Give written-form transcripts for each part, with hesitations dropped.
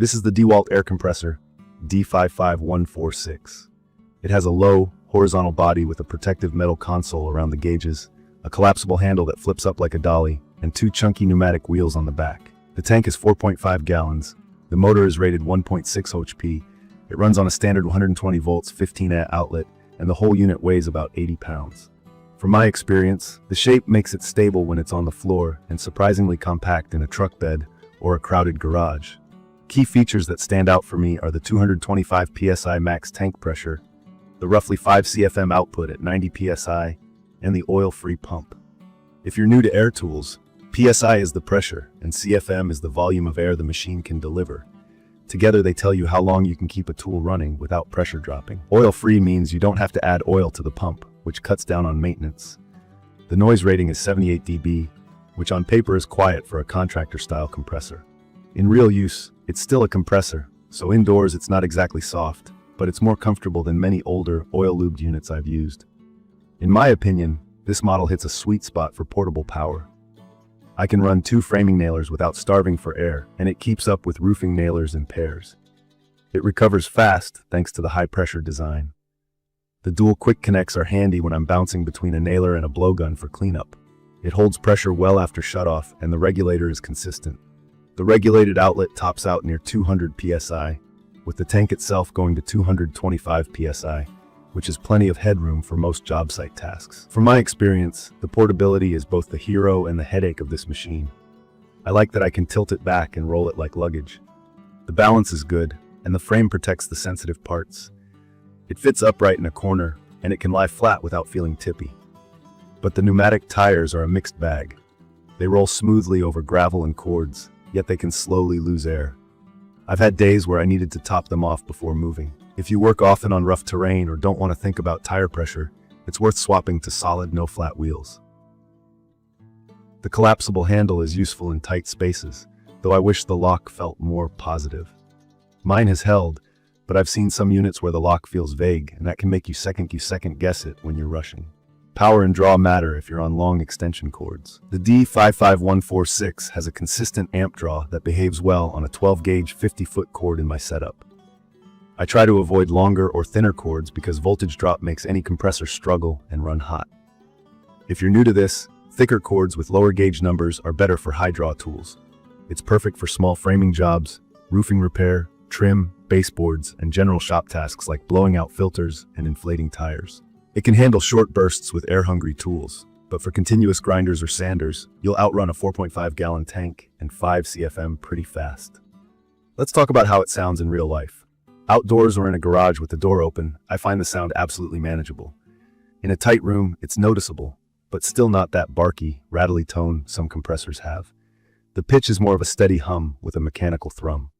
This is the DEWALT Air Compressor D55146. It has a low, horizontal body with a protective metal console around the gauges, a collapsible handle that flips up like a dolly, and two chunky pneumatic wheels on the back. The tank is 4.5 gallons. The motor is rated 1.6 HP. It runs on a standard 120 volts 15A outlet, and the whole unit weighs about 80 pounds. From my experience, the shape makes it stable when it's on the floor and surprisingly compact in a truck bed or a crowded garage. Key features that stand out for me are the 225 psi max tank pressure, the roughly 5 CFM output at 90 psi, and the oil-free pump. If you're new to air tools, psi is the pressure and CFM is the volume of air the machine can deliver. Together they tell you how long you can keep a tool running without pressure dropping. Oil-free means you don't have to add oil to the pump, which cuts down on maintenance. The noise rating is 78 dB, which on paper is quiet for a contractor-style compressor. In real use, it's still a compressor, so indoors it's not exactly soft, but it's more comfortable than many older, oil-lubed units I've used. In my opinion, this model hits a sweet spot for portable power. I can run 2 framing nailers without starving for air, and it keeps up with roofing nailers in pairs. It recovers fast thanks to the high-pressure design. The dual quick connects are handy when I'm bouncing between a nailer and a blowgun for cleanup. It holds pressure well after shutoff, and the regulator is consistent. The regulated outlet tops out near 200 psi, with the tank itself going to 225 psi, which is plenty of headroom for most job site tasks. From my experience, the portability is both the hero and the headache of this machine. I like that I can tilt it back and roll it like luggage. The balance is good, and the frame protects the sensitive parts. It fits upright in a corner, and it can lie flat without feeling tippy. But the pneumatic tires are a mixed bag. They roll smoothly over gravel and cords, yet they can slowly lose air. I've had days where I needed to top them off before moving. If you work often on rough terrain or don't want to think about tire pressure, it's worth swapping to solid, no-flat wheels. The collapsible handle is useful in tight spaces, though I wish the lock felt more positive. Mine has held, but I've seen some units where the lock feels vague, and that can make you second guess it when you're rushing. Power and draw matter if you're on long extension cords. The D55146 has a consistent amp draw that behaves well on a 12-gauge 50-foot cord in my setup. I try to avoid longer or thinner cords because voltage drop makes any compressor struggle and run hot. If you're new to this, thicker cords with lower gauge numbers are better for high draw tools. It's perfect for small framing jobs, roofing repair, trim, baseboards, and general shop tasks like blowing out filters and inflating tires. It can handle short bursts with air-hungry tools, but for continuous grinders or sanders, you'll outrun a 4.5-gallon tank and 5 CFM pretty fast. Let's talk about how it sounds in real life. Outdoors or in a garage with the door open, I find the sound absolutely manageable. In a tight room, it's noticeable, but still not that barky, rattly tone some compressors have. The pitch is more of a steady hum with a mechanical thrum.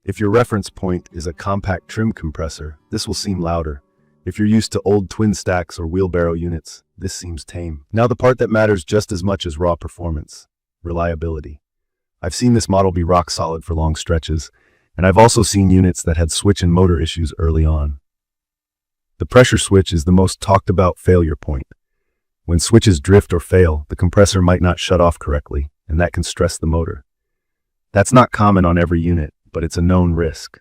If your reference point is a compact trim compressor, this will seem louder. If you're used to old twin stacks or wheelbarrow units, this seems tame. Now the part that matters just as much as raw performance: reliability. I've seen this model be rock solid for long stretches, and I've also seen units that had switch and motor issues early on. The pressure switch is the most talked about failure point. When switches drift or fail, the compressor might not shut off correctly, and that can stress the motor. That's not common on every unit, but it's a known risk.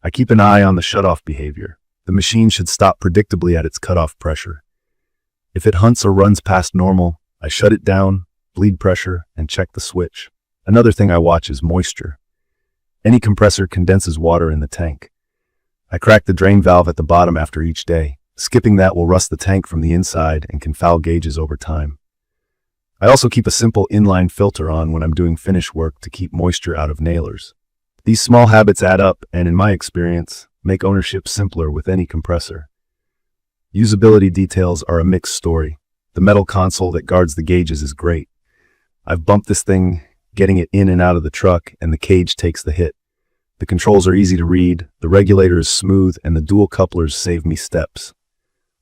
I keep an eye on the shutoff behavior. The machine should stop predictably at its cutoff pressure. If it hunts or runs past normal, I shut it down, bleed pressure, and check the switch. Another thing I watch is moisture. Any compressor condenses water in the tank. I crack the drain valve at the bottom after each day. Skipping that will rust the tank from the inside and can foul gauges over time. I also keep a simple inline filter on when I'm doing finish work to keep moisture out of nailers. These small habits add up and, in my experience, make ownership simpler with any compressor. Usability details are a mixed story. The metal console that guards the gauges is great. I've bumped this thing getting it in and out of the truck, and the cage takes the hit. The controls are easy to read, the regulator is smooth, and the dual couplers save me steps.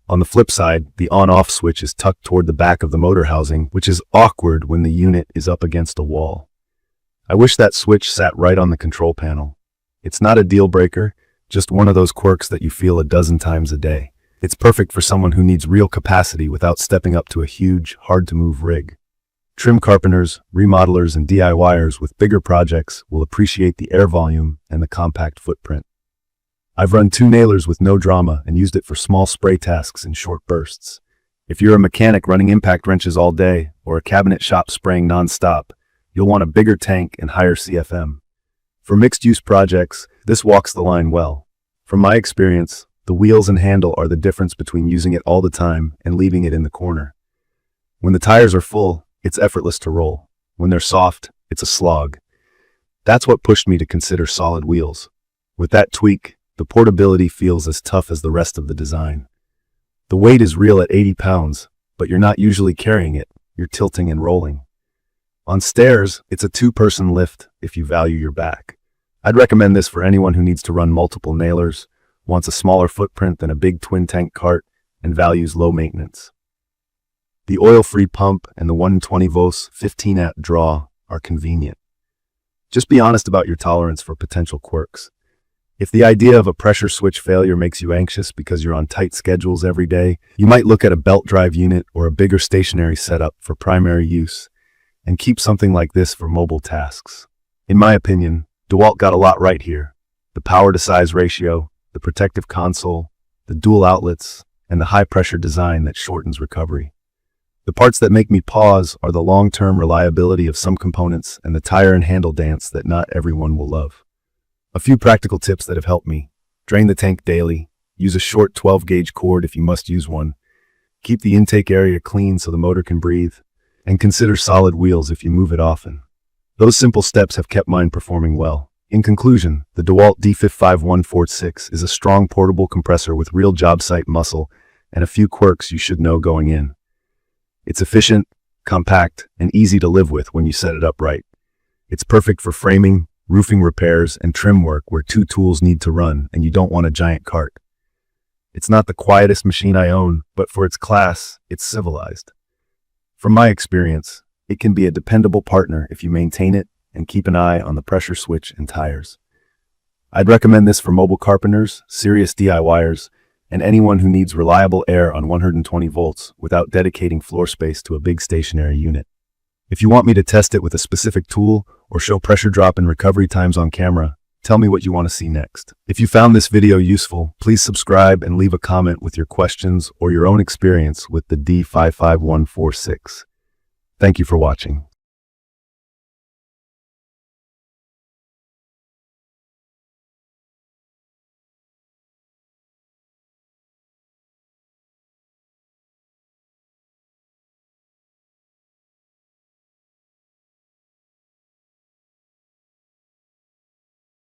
On the flip side, the on-off switch is tucked toward the back of the motor housing, which is awkward when the unit is up against a wall. I wish that switch sat right on the control panel. It's not a deal breaker, just one of those quirks that you feel a dozen times a day. It's perfect for someone who needs real capacity without stepping up to a huge, hard-to-move rig. Trim carpenters, remodelers, and DIYers with bigger projects will appreciate the air volume and the compact footprint. I've run 2 nailers with no drama and used it for small spray tasks in short bursts. If you're a mechanic running impact wrenches all day or a cabinet shop spraying non-stop, you'll want a bigger tank and higher CFM. For mixed-use projects, this walks the line well. From my experience, the wheels and handle are the difference between using it all the time and leaving it in the corner. When the tires are full, it's effortless to roll. When they're soft, it's a slog. That's what pushed me to consider solid wheels. With that tweak, the portability feels as tough as the rest of the design. The weight is real at 80 pounds, but you're not usually carrying it, you're tilting and rolling. On stairs, it's a 2-person lift if you value your back. I'd recommend this for anyone who needs to run multiple nailers, wants a smaller footprint than a big twin-tank cart, and values low maintenance. The oil-free pump and the 120 volts 15-amp draw are convenient. Just be honest about your tolerance for potential quirks. If the idea of a pressure switch failure makes you anxious because you're on tight schedules every day, you might look at a belt drive unit or a bigger stationary setup for primary use, and keep something like this for mobile tasks. In my opinion, DEWALT got a lot right here. The power-to-size ratio, the protective console, the dual outlets, and the high-pressure design that shortens recovery. The parts that make me pause are the long-term reliability of some components and the tire and handle dance that not everyone will love. A few practical tips that have helped me. Drain the tank daily. Use a short 12-gauge cord if you must use one. Keep the intake area clean so the motor can breathe. And consider solid wheels if you move it often. Those simple steps have kept mine performing well. In conclusion, the DEWALT D55146 is a strong portable compressor with real job site muscle and a few quirks you should know going in. It's efficient, compact, and easy to live with when you set it up right. It's perfect for framing, roofing repairs, and trim work where 2 tools need to run and you don't want a giant cart. It's not the quietest machine I own, but for its class, it's civilized. From my experience, it can be a dependable partner if you maintain it and keep an eye on the pressure switch and tires. I'd recommend this for mobile carpenters, serious DIYers, and anyone who needs reliable air on 120 volts without dedicating floor space to a big stationary unit. If you want me to test it with a specific tool or show pressure drop and recovery times on camera, tell me what you want to see next. If you found this video useful, please subscribe and leave a comment with your questions or your own experience with the D55146. Thank you for watching.